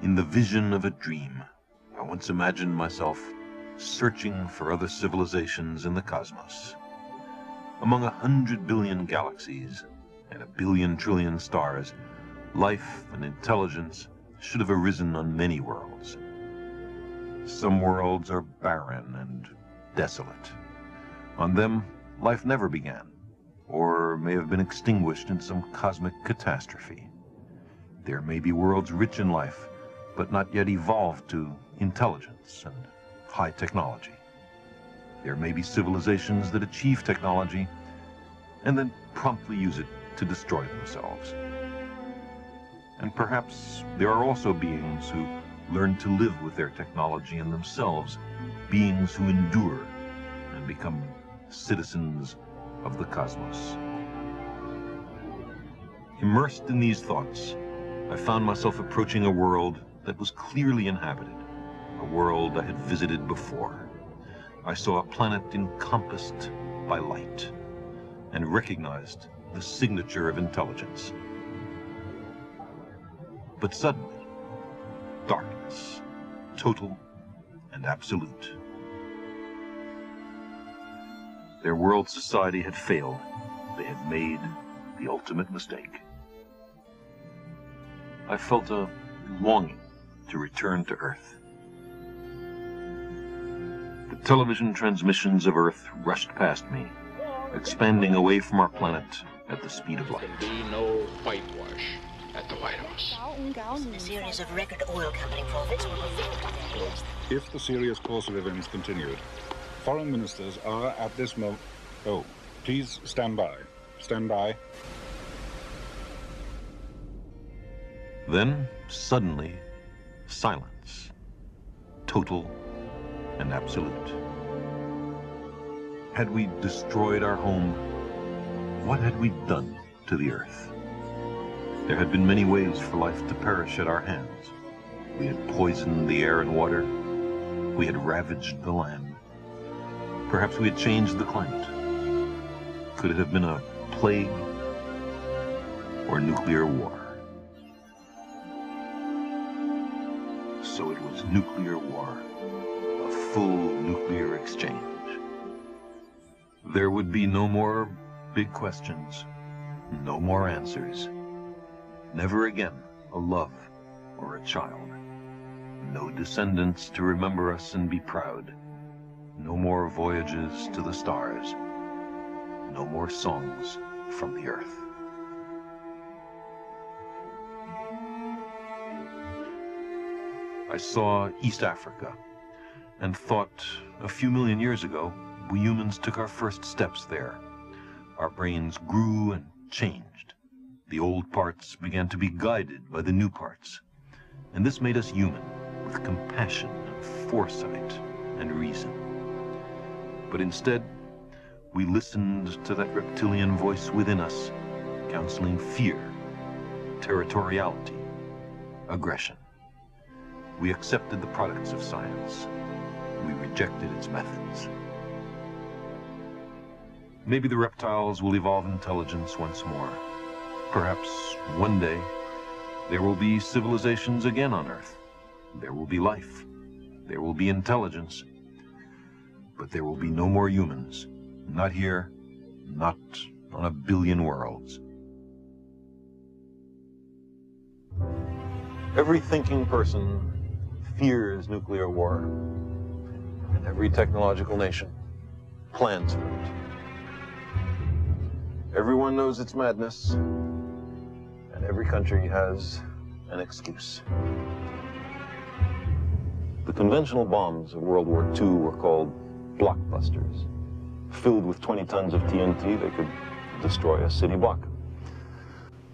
In the vision of a dream, I once imagined myself searching for other civilizations in the cosmos. Among 100 billion galaxies and 1 billion trillion stars, life and intelligence should have arisen on many worlds. Some worlds are barren and desolate. On them, life never began, or may have been extinguished in some cosmic catastrophe. There may be worlds rich in life, but not yet evolved to intelligence and high technology. There may be civilizations that achieve technology and then promptly use it to destroy themselves. And perhaps there are also beings who learn to live with their technology and themselves, beings who endure and become citizens of the cosmos. Immersed in these thoughts, I found myself approaching a world that was clearly inhabited, a world I had visited before. I saw a planet encompassed by light and recognized the signature of intelligence. But suddenly, darkness, total and absolute. Their world society had failed. They had made the ultimate mistake. I felt a longing to return to Earth. The television transmissions of Earth rushed past me, expanding away from our planet at the speed of light. There can be no whitewash at the White House. A series of record oil company profits will be filled today. If the serious course of events continued, foreign ministers are at this moment... Oh, please stand by. Stand by. Then, suddenly, silence. Total and absolute. Had we destroyed our home? What had we done to the Earth? There had been many ways for life to perish at our hands. We had poisoned the air and water. We had ravaged the land. Perhaps we had changed the climate. Could it have been a plague or nuclear war? So it was nuclear war, a full nuclear exchange. There would be no more big questions, no more answers. Never again a love or a child. No descendants to remember us and be proud. No more voyages to the stars. No more songs from the Earth. I saw East Africa and thought a few million years ago, we humans took our first steps there. Our brains grew and changed. The old parts began to be guided by the new parts. And this made us human, with compassion and foresight and reason. But instead, we listened to that reptilian voice within us, counseling fear, territoriality, aggression. We accepted the products of science. We rejected its methods. Maybe the reptiles will evolve intelligence once more. Perhaps one day there will be civilizations again on Earth. There will be life. There will be intelligence. But there will be no more humans. Not here, not on 1 billion worlds. Every thinking person fears nuclear war, and every technological nation plans for it. Everyone knows it's madness, and every country has an excuse. The conventional bombs of World War II were called blockbusters. Filled with 20 tons of TNT, they could destroy a city block.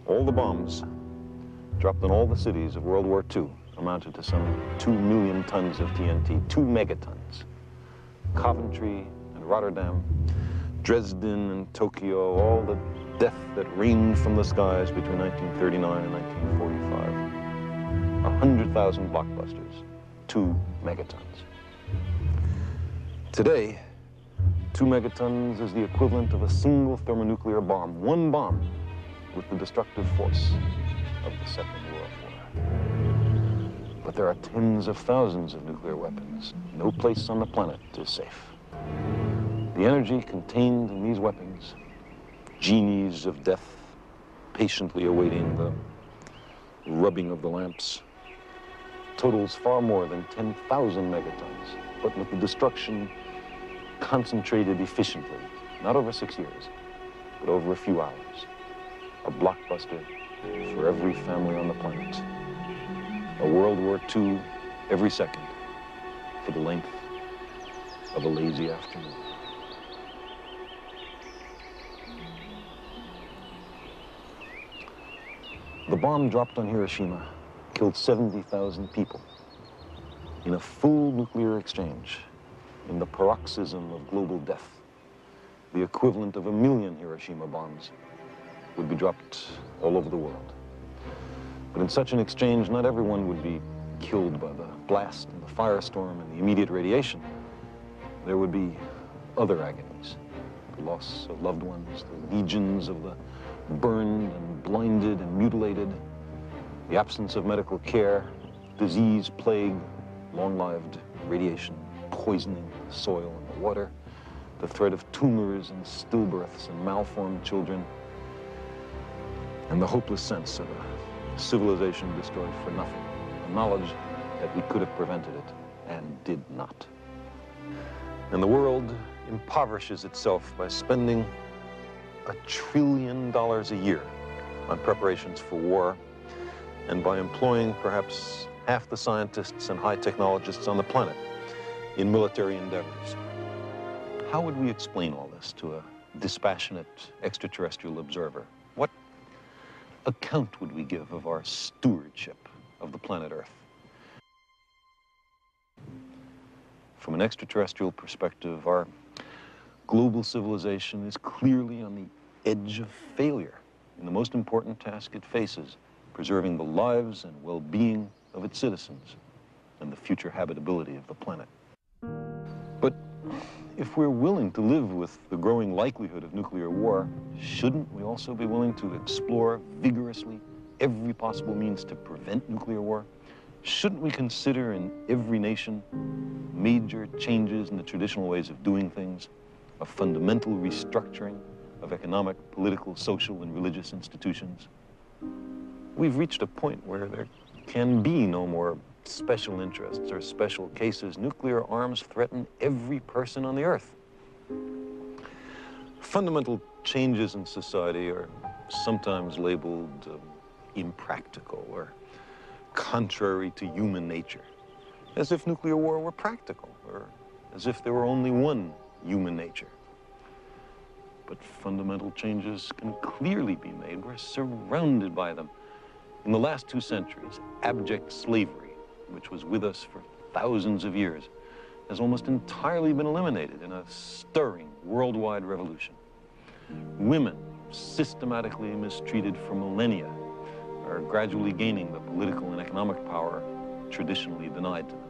All the bombs dropped on all the cities of World War II amounted to some 2 million tons of TNT, 2 megatons. Coventry and Rotterdam, Dresden and Tokyo, all the death that rained from the skies between 1939 and 1945. 100,000 blockbusters, 2 megatons. Today, 2 megatons is the equivalent of a single thermonuclear bomb, one bomb with the destructive force of the Second World War. But there are tens of thousands of nuclear weapons. No place on the planet is safe. The energy contained in these weapons, genies of death, patiently awaiting the rubbing of the lamps, totals far more than 10,000 megatons, but with the destruction concentrated efficiently, not over 6 years, but over a few hours. A blockbuster for every family on the planet. A World War II every second for the length of a lazy afternoon. The bomb dropped on Hiroshima killed 70,000 people in a full nuclear exchange, in the paroxysm of global death. The equivalent of 1 million Hiroshima bombs would be dropped all over the world. But in such an exchange, not everyone would be killed by the blast and the firestorm and the immediate radiation. There would be other agonies, the loss of loved ones, the legions of the burned and blinded and mutilated, the absence of medical care, disease, plague, long-lived radiation, poisoning the soil and the water, the threat of tumors and stillbirths and malformed children, and the hopeless sense of a civilization destroyed for nothing, the knowledge that we could have prevented it and did not. And the world impoverishes itself by spending $1 trillion a year on preparations for war, and by employing perhaps half the scientists and high technologists on the planet in military endeavors. How would we explain all this to a dispassionate extraterrestrial observer? What account would we give of our stewardship of the planet Earth? From an extraterrestrial perspective, our global civilization is clearly on the edge of failure in the most important task it faces, preserving the lives and well-being of its citizens and the future habitability of the planet. But if we're willing to live with the growing likelihood of nuclear war, shouldn't we also be willing to explore vigorously every possible means to prevent nuclear war? Shouldn't we consider in every nation major changes in the traditional ways of doing things, a fundamental restructuring of economic, political, social, and religious institutions? We've reached a point where there can be no more special interests or special cases. Nuclear arms threaten every person on the Earth. Fundamental changes in society are sometimes labeled impractical or contrary to human nature, as if nuclear war were practical, or as if there were only one human nature. But fundamental changes can clearly be made. We're surrounded by them. In the last 2 centuries, abject slavery, which was with us for thousands of years, has almost entirely been eliminated in a stirring worldwide revolution. Women, systematically mistreated for millennia, are gradually gaining the political and economic power traditionally denied to them.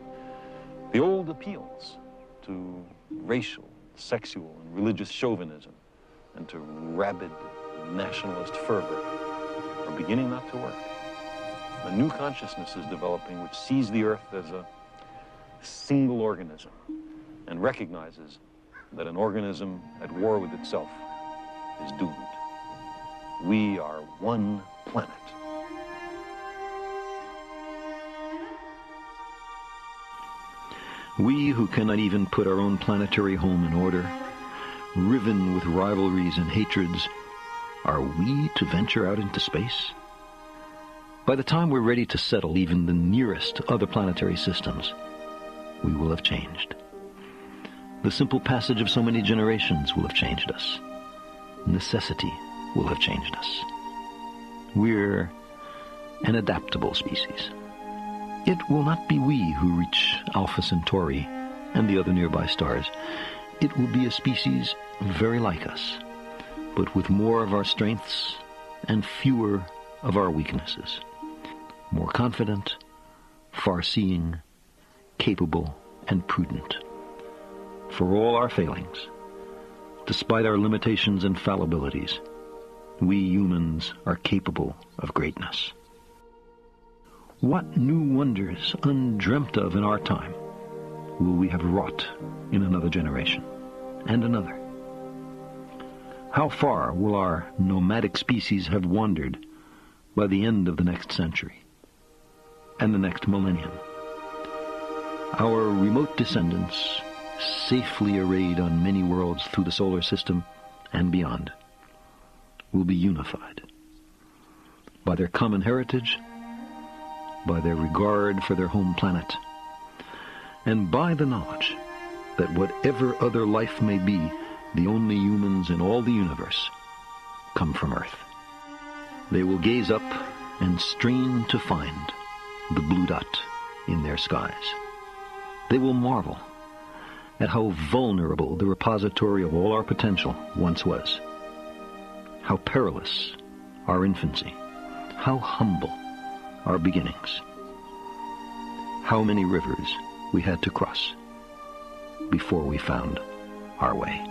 The old appeals to racial, sexual, and religious chauvinism and to rabid nationalist fervor are beginning not to work. A new consciousness is developing which sees the Earth as a single organism and recognizes that an organism at war with itself is doomed. We are one planet. We who cannot even put our own planetary home in order, riven with rivalries and hatreds, are we to venture out into space? By the time we're ready to settle even the nearest other planetary systems, we will have changed. The simple passage of so many generations will have changed us. Necessity will have changed us. We're an adaptable species. It will not be we who reach Alpha Centauri and the other nearby stars. It will be a species very like us, but with more of our strengths and fewer of our weaknesses. More confident, far-seeing, capable, and prudent. For all our failings, despite our limitations and fallibilities, we humans are capable of greatness. What new wonders, undreamt of in our time, will we have wrought in another generation and another? How far will our nomadic species have wandered by the end of the next century and the next millennium? Our remote descendants, safely arrayed on many worlds through the solar system and beyond, will be unified by their common heritage, by their regard for their home planet, and by the knowledge that whatever other life may be, the only humans in all the universe come from Earth. They will gaze up and strain to find the blue dot in their skies. They will marvel at how vulnerable the repository of all our potential once was, how perilous our infancy, how humble our beginnings, how many rivers we had to cross before we found our way.